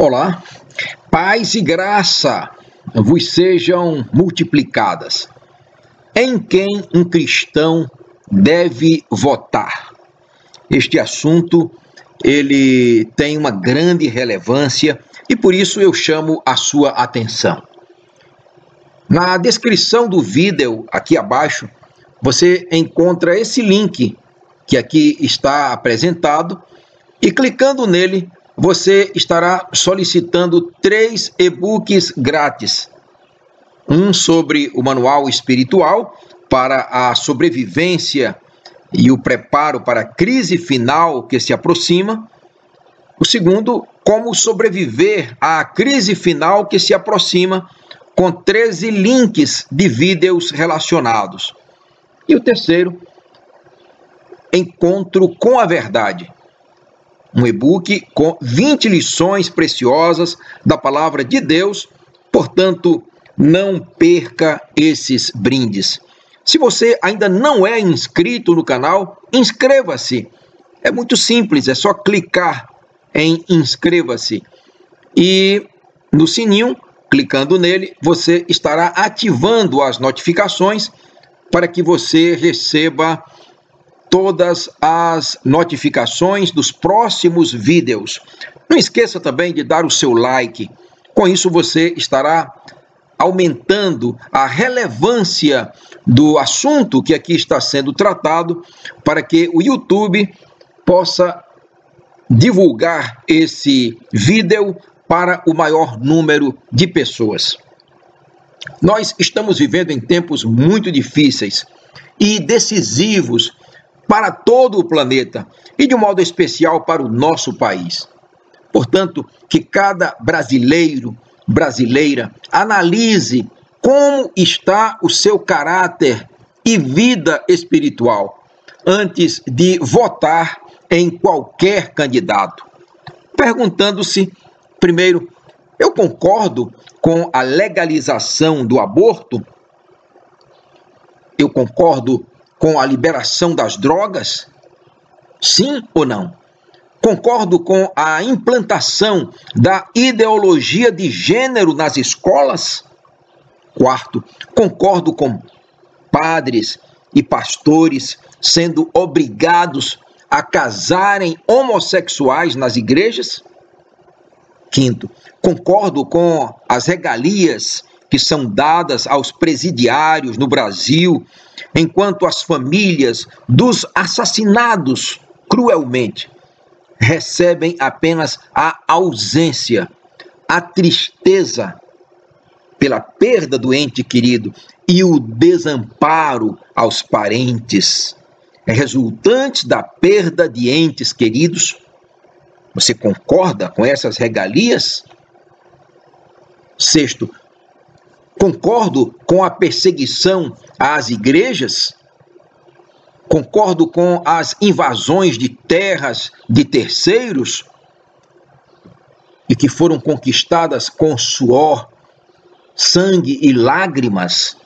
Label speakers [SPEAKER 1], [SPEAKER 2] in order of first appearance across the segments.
[SPEAKER 1] Olá, paz e graça vos sejam multiplicadas. Em quem um cristão deve votar? Este assunto, ele tem uma grande relevância e por isso eu chamo a sua atenção. Na descrição do vídeo, aqui abaixo, você encontra esse link que aqui está apresentado e clicando nele, você estará solicitando 3 e-books grátis. Um sobre o manual espiritual para a sobrevivência e o preparo para a crise final que se aproxima. O segundo, como sobreviver à crise final que se aproxima, com 13 links de vídeos relacionados. E o terceiro, Encontro com a Verdade. Um e-book com 20 lições preciosas da palavra de Deus. Portanto, não perca esses brindes. Se você ainda não é inscrito no canal, inscreva-se. É muito simples, é só clicar em inscreva-se. E no sininho, clicando nele, você estará ativando as notificações para que você receba todas as notificações dos próximos vídeos. Não esqueça também de dar o seu like. Com isso você estará aumentando a relevância do assunto que aqui está sendo tratado para que o YouTube possa divulgar esse vídeo para o maior número de pessoas. Nós estamos vivendo em tempos muito difíceis e decisivos para todo o planeta e de um modo especial para o nosso país. Portanto, que cada brasileira analise como está o seu caráter e vida espiritual antes de votar em qualquer candidato. Perguntando-se, primeiro, eu concordo com a legalização do aborto? Eu concordo com a liberação das drogas? Sim ou não? Concordo com a implantação da ideologia de gênero nas escolas? Quarto, concordo com padres e pastores sendo obrigados a casarem homossexuais nas igrejas? Quinto, concordo com as regalias que são dadas aos presidiários no Brasil, enquanto as famílias dos assassinados cruelmente recebem apenas a ausência, a tristeza pela perda do ente querido e o desamparo aos parentes resultantes da perda de entes queridos. Você concorda com essas regalias? Sexto, concordo com a perseguição às igrejas? Concordo com as invasões de terras de terceiros e que foram conquistadas com suor, sangue e lágrimas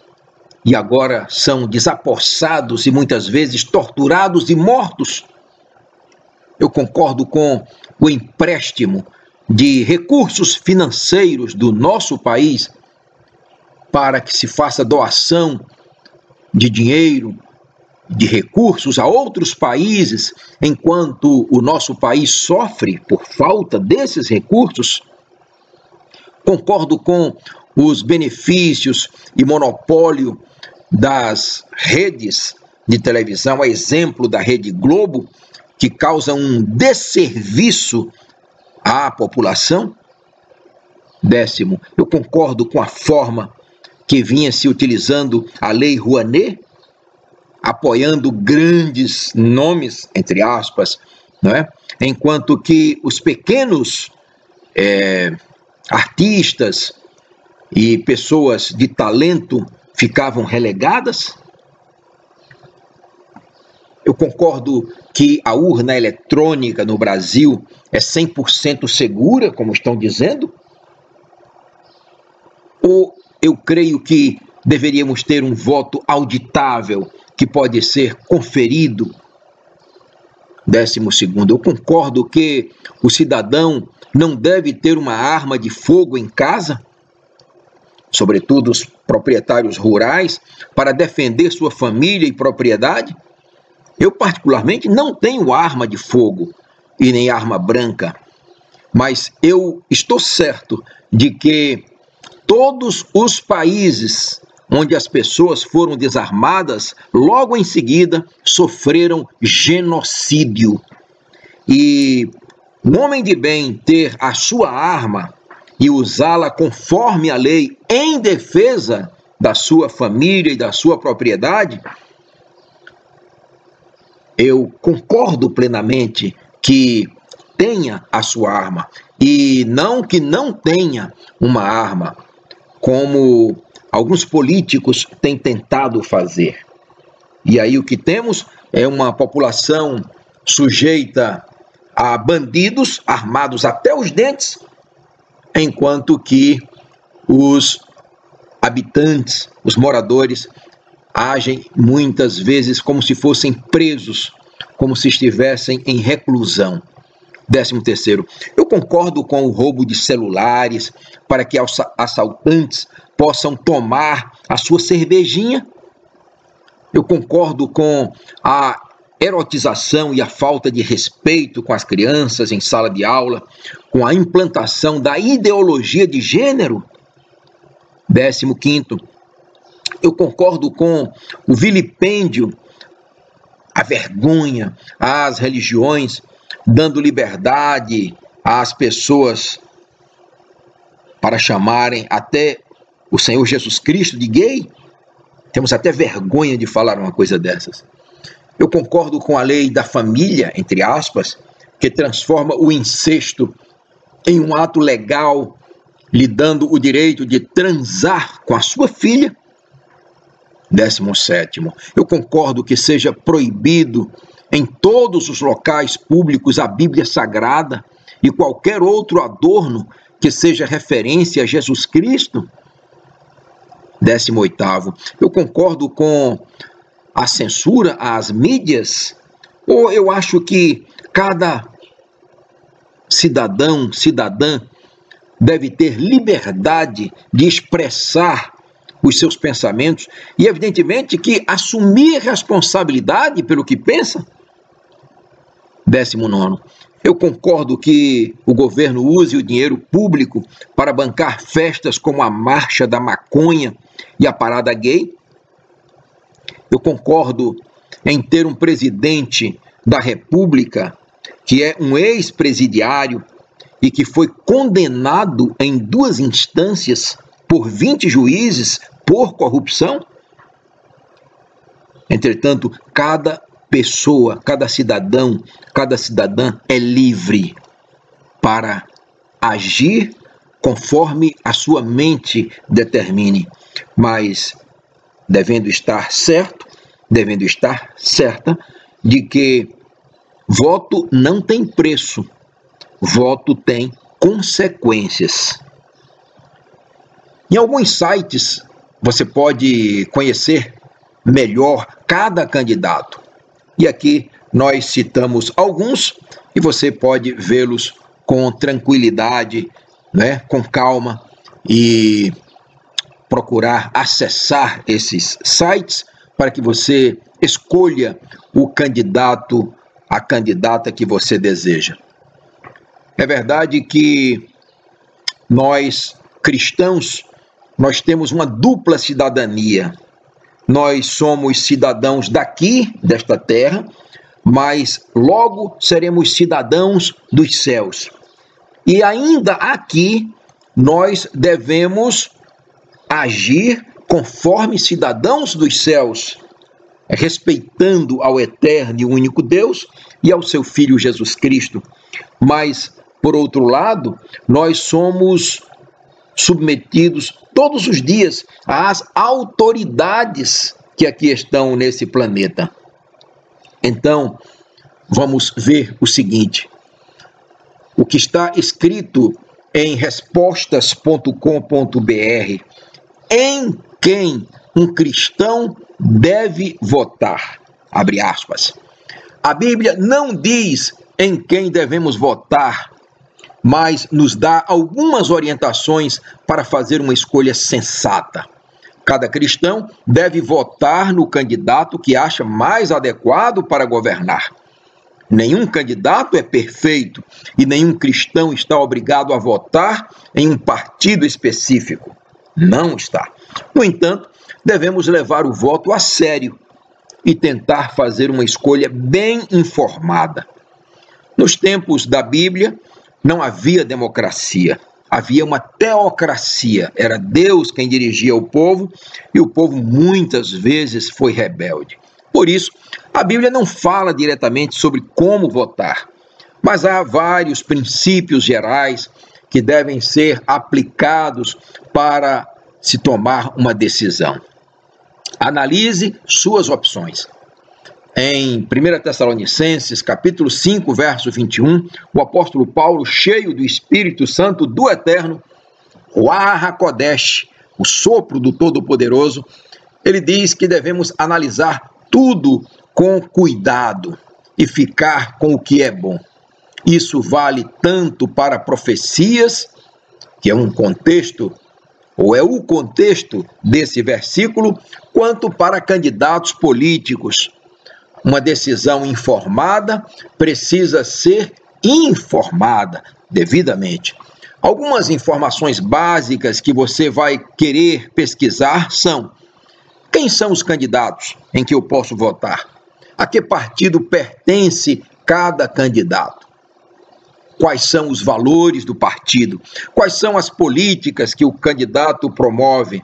[SPEAKER 1] e agora são desapossados e muitas vezes torturados e mortos? Eu concordo com o empréstimo de recursos financeiros do nosso país para que se faça doação de dinheiro, de recursos a outros países, enquanto o nosso país sofre por falta desses recursos? Concordo com os benefícios e monopólio das redes de televisão, a exemplo da Rede Globo, que causam um desserviço à população? Décimo, eu concordo com a forma que vinha se utilizando a Lei Rouanet, apoiando grandes nomes, entre aspas, não é? Enquanto que os pequenos artistas e pessoas de talento ficavam relegadas? Eu concordo que a urna eletrônica no Brasil é 100% segura, como estão dizendo? Ou eu creio que deveríamos ter um voto auditável que pode ser conferido 12º, eu concordo que o cidadão não deve ter uma arma de fogo em casa, sobretudo os proprietários rurais, para defender sua família e propriedade. Eu, particularmente, não tenho arma de fogo e nem arma branca, mas eu estou certo de que todos os países onde as pessoas foram desarmadas, logo em seguida sofreram genocídio. E um homem de bem ter a sua arma e usá-la conforme a lei em defesa da sua família e da sua propriedade, eu concordo plenamente que tenha a sua arma e não que não tenha uma arma, como alguns políticos têm tentado fazer. E aí o que temos é uma população sujeita a bandidos armados até os dentes, enquanto que os habitantes, os moradores, agem muitas vezes como se fossem presos, como se estivessem em reclusão. 13º, eu concordo com o roubo de celulares para que assaltantes possam tomar a sua cervejinha. Eu concordo com a erotização e a falta de respeito com as crianças em sala de aula, com a implantação da ideologia de gênero. 15º, eu concordo com o vilipêndio, a vergonha às religiões, dando liberdade às pessoas para chamarem até o Senhor Jesus Cristo de gay. Temos até vergonha de falar uma coisa dessas. Eu concordo com a lei da família, entre aspas, que transforma o incesto em um ato legal, lhe dando o direito de transar com a sua filha. 17º, eu concordo que seja proibido em todos os locais públicos a Bíblia Sagrada e qualquer outro adorno que seja referência a Jesus Cristo. 18º, eu concordo com a censura às mídias, ou eu acho que cada cidadã deve ter liberdade de expressar os seus pensamentos e, evidentemente, que assumir responsabilidade pelo que pensa. 19º, eu concordo que o governo use o dinheiro público para bancar festas como a Marcha da Maconha e a Parada Gay. Eu concordo em ter um presidente da República que é um ex-presidiário e que foi condenado em 2 instâncias por 20 juízes por corrupção. Entretanto, cada pessoa, cada cidadã é livre para agir conforme a sua mente determine, mas devendo estar certo, devendo estar certa de que voto não tem preço, voto tem consequências. Em alguns sites você pode conhecer melhor cada candidato. E aqui nós citamos alguns e você pode vê-los com tranquilidade, né, com calma e procurar acessar esses sites para que você escolha o candidato, a candidata que você deseja. É verdade que nós, cristãos, nós temos uma dupla cidadania. Nós somos cidadãos daqui, desta terra, mas logo seremos cidadãos dos céus. E ainda aqui, nós devemos agir conforme cidadãos dos céus, respeitando ao eterno e único Deus e ao seu Filho Jesus Cristo. Mas, por outro lado, nós somos submetidos todos os dias às autoridades que aqui estão nesse planeta. Então, vamos ver o seguinte: o que está escrito em respostas.com.br, em quem um cristão deve votar, abre aspas. A Bíblia não diz em quem devemos votar, mas nos dá algumas orientações para fazer uma escolha sensata. Cada cristão deve votar no candidato que acha mais adequado para governar. Nenhum candidato é perfeito e nenhum cristão está obrigado a votar em um partido específico. Não está. No entanto, devemos levar o voto a sério e tentar fazer uma escolha bem informada. Nos tempos da Bíblia, não havia democracia, havia uma teocracia. Era Deus quem dirigia o povo e o povo muitas vezes foi rebelde. Por isso, a Bíblia não fala diretamente sobre como votar, mas há vários princípios gerais que devem ser aplicados para se tomar uma decisão. Analise suas opções. Em 1 Tessalonicenses, capítulo 5, verso 21, o apóstolo Paulo, cheio do Espírito Santo do Eterno, o Arra-Kodesh, o sopro do Todo-Poderoso, ele diz que devemos analisar tudo com cuidado e ficar com o que é bom. Isso vale tanto para profecias, que é um contexto, ou é o contexto desse versículo, quanto para candidatos políticos. Uma decisão informada precisa ser informada devidamente. Algumas informações básicas que você vai querer pesquisar são: quem são os candidatos em que eu posso votar? A que partido pertence cada candidato? Quais são os valores do partido? Quais são as políticas que o candidato promove?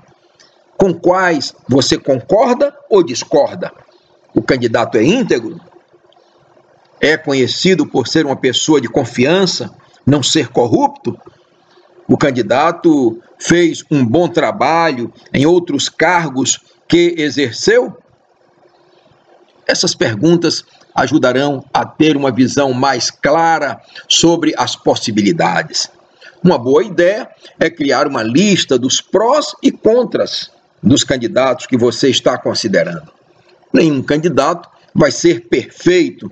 [SPEAKER 1] Com quais você concorda ou discorda? O candidato é íntegro? É conhecido por ser uma pessoa de confiança, não ser corrupto? O candidato fez um bom trabalho em outros cargos que exerceu? Essas perguntas ajudarão a ter uma visão mais clara sobre as possibilidades. Uma boa ideia é criar uma lista dos prós e contras dos candidatos que você está considerando. Nenhum candidato vai ser perfeito,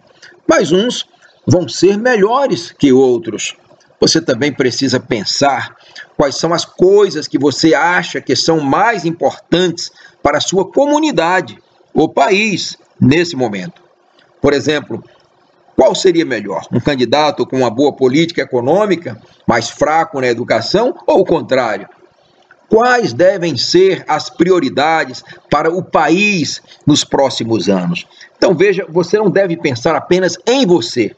[SPEAKER 1] mas uns vão ser melhores que outros. Você também precisa pensar quais são as coisas que você acha que são mais importantes para a sua comunidade ou país nesse momento. Por exemplo, qual seria melhor? Um candidato com uma boa política econômica, mais fraco na educação, ou o contrário? Quais devem ser as prioridades para o país nos próximos anos? Então veja, você não deve pensar apenas em você.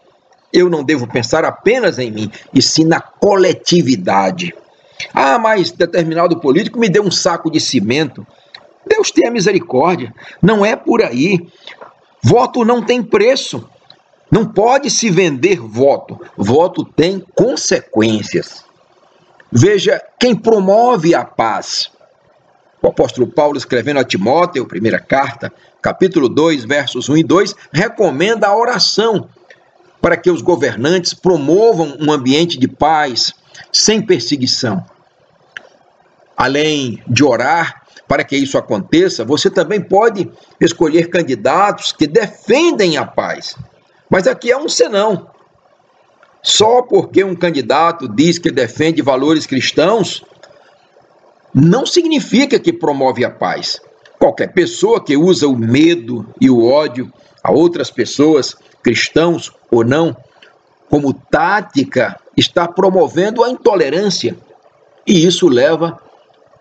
[SPEAKER 1] Eu não devo pensar apenas em mim, e sim na coletividade. Ah, mas determinado político me deu um saco de cimento. Deus tenha misericórdia. Não é por aí. Voto não tem preço. Não pode se vender voto. Voto tem consequências. Veja quem promove a paz. O apóstolo Paulo, escrevendo a Timóteo, primeira carta, capítulo 2, versos 1 e 2, recomenda a oração para que os governantes promovam um ambiente de paz, sem perseguição. Além de orar para que isso aconteça, você também pode escolher candidatos que defendem a paz. Mas aqui é um senão. Só porque um candidato diz que defende valores cristãos, não significa que promove a paz. Qualquer pessoa que usa o medo e o ódio a outras pessoas, cristãos ou não, como tática, está promovendo a intolerância. E isso leva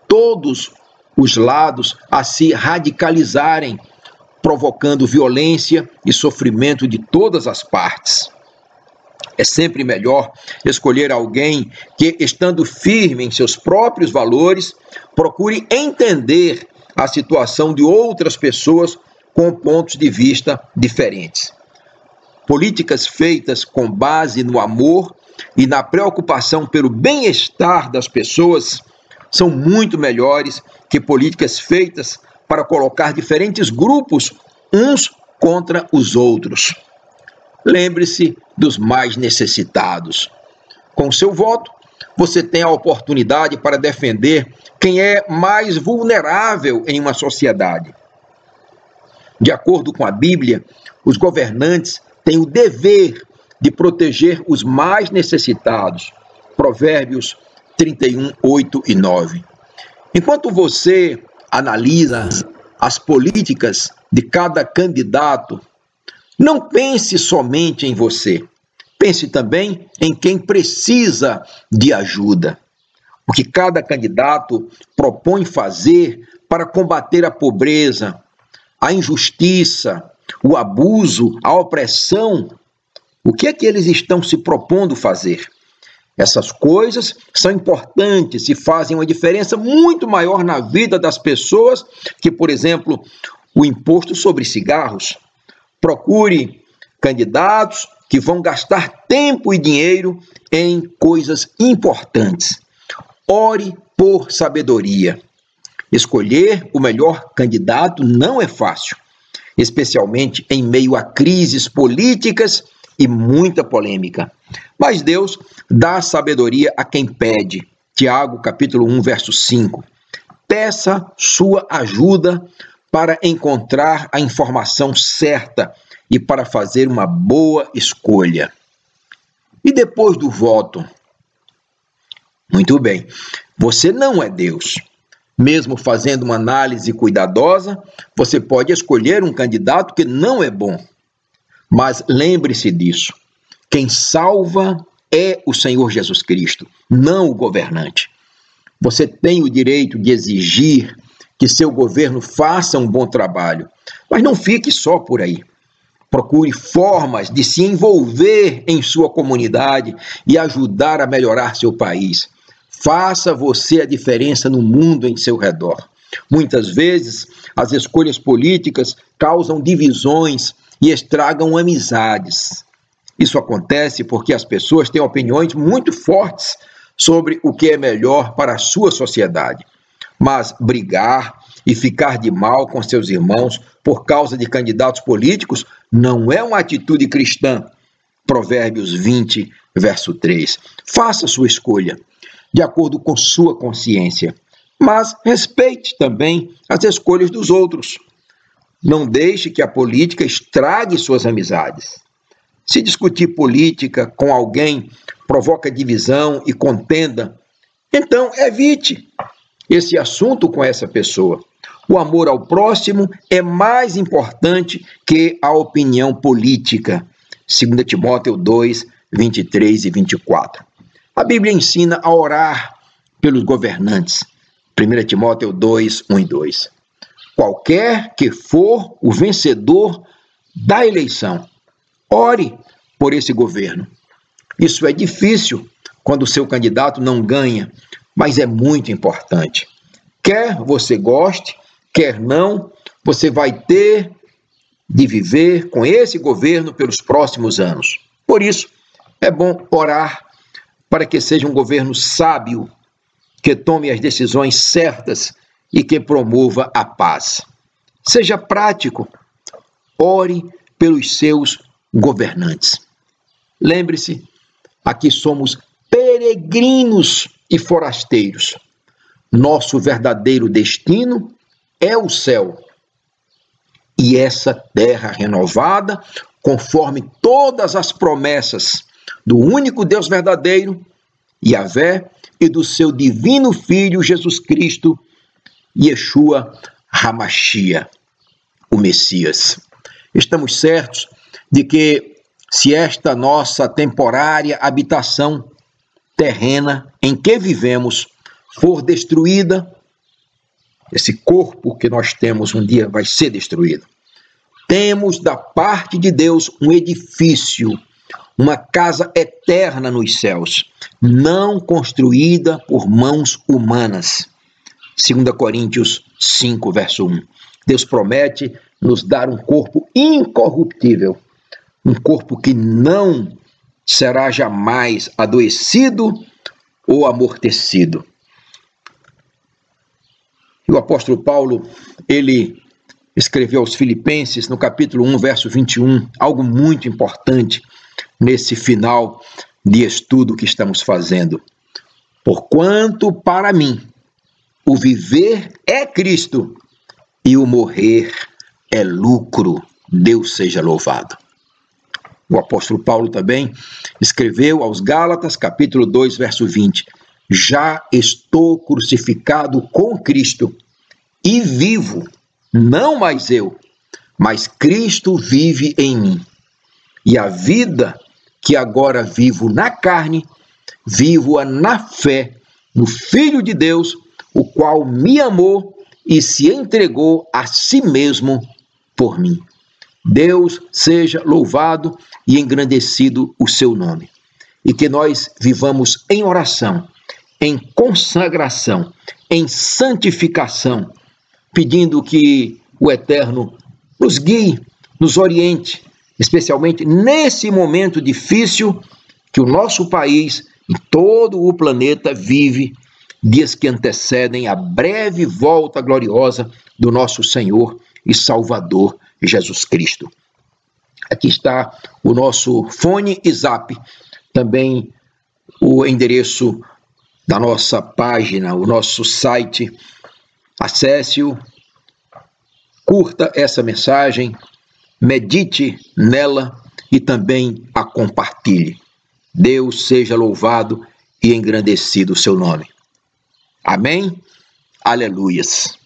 [SPEAKER 1] todos os lados a se radicalizarem, provocando violência e sofrimento de todas as partes. É sempre melhor escolher alguém que, estando firme em seus próprios valores, procure entender a situação de outras pessoas com pontos de vista diferentes. Políticas feitas com base no amor e na preocupação pelo bem-estar das pessoas são muito melhores que políticas feitas para colocar diferentes grupos uns contra os outros. Lembre-se dos mais necessitados. Com seu voto, você tem a oportunidade para defender quem é mais vulnerável em uma sociedade. De acordo com a Bíblia, os governantes tem o dever de proteger os mais necessitados. Provérbios 31, 8 e 9. Enquanto você analisa as políticas de cada candidato, não pense somente em você. Pense também em quem precisa de ajuda. O que cada candidato propõe fazer para combater a pobreza, a injustiça, o abuso, a opressão, o que é que eles estão se propondo fazer? Essas coisas são importantes e fazem uma diferença muito maior na vida das pessoas que, por exemplo, o imposto sobre cigarros. Procure candidatos que vão gastar tempo e dinheiro em coisas importantes. Ore por sabedoria. Escolher o melhor candidato não é fácil, especialmente em meio a crises políticas e muita polêmica. Mas Deus dá sabedoria a quem pede. Tiago, capítulo 1, verso 5. Peça sua ajuda para encontrar a informação certa e para fazer uma boa escolha. E depois do voto? Muito bem, você não é Deus. Mesmo fazendo uma análise cuidadosa, você pode escolher um candidato que não é bom. Mas lembre-se disso. Quem salva é o Senhor Jesus Cristo, não o governante. Você tem o direito de exigir que seu governo faça um bom trabalho, mas não fique só por aí. Procure formas de se envolver em sua comunidade e ajudar a melhorar seu país. Faça você a diferença no mundo em seu redor. Muitas vezes, as escolhas políticas causam divisões e estragam amizades. Isso acontece porque as pessoas têm opiniões muito fortes sobre o que é melhor para a sua sociedade. Mas brigar e ficar de mal com seus irmãos por causa de candidatos políticos não é uma atitude cristã. Provérbios 20, verso 3. Faça sua escolha de acordo com sua consciência, mas respeite também as escolhas dos outros. Não deixe que a política estrague suas amizades. Se discutir política com alguém provoca divisão e contenda, então evite esse assunto com essa pessoa. O amor ao próximo é mais importante que a opinião política. 2 Timóteo 2, 23 e 24. A Bíblia ensina a orar pelos governantes. 1 Timóteo 2, 1 e 2. Qualquer que for o vencedor da eleição, ore por esse governo. Isso é difícil quando o seu candidato não ganha, mas é muito importante. Quer você goste, quer não, você vai ter de viver com esse governo pelos próximos anos. Por isso, é bom orar para que seja um governo sábio, que tome as decisões certas e que promova a paz. Seja prático, ore pelos seus governantes. Lembre-se, aqui somos peregrinos e forasteiros. Nosso verdadeiro destino é o céu. E essa terra renovada, conforme todas as promessas do único Deus verdadeiro, Yahvé, e do seu divino Filho Jesus Cristo, Yeshua HaMashiach, o Messias. Estamos certos de que se esta nossa temporária habitação terrena em que vivemos for destruída, esse corpo que nós temos um dia vai ser destruído. Temos da parte de Deus um edifício, uma casa eterna nos céus, não construída por mãos humanas. 2 Coríntios 5, verso 1. Deus promete nos dar um corpo incorruptível, um corpo que não será jamais adoecido ou amortecido. E o apóstolo Paulo, ele escreveu aos Filipenses, no capítulo 1, verso 21, algo muito importante nesse final de estudo que estamos fazendo. Porquanto para mim o viver é Cristo e o morrer é lucro. Deus seja louvado. o apóstolo Paulo também escreveu aos Gálatas, capítulo 2, verso 20: já estou crucificado com Cristo e vivo, não mais eu, mas Cristo vive em mim. E a vida que agora vivo na carne, vivo-a na fé no Filho de Deus, o qual me amou e se entregou a si mesmo por mim. Deus seja louvado e engrandecido o seu nome. E que nós vivamos em oração, em consagração, em santificação, pedindo que o Eterno nos guie, nos oriente, especialmente nesse momento difícil que o nosso país e todo o planeta vive, dias que antecedem a breve volta gloriosa do nosso Senhor e Salvador Jesus Cristo. Aqui está o nosso fone e zap, também o endereço da nossa página, o nosso site. Acesse-o, curta essa mensagem, medite nela e também a compartilhe. Deus seja louvado e engrandecido o seu nome. Amém? Aleluias.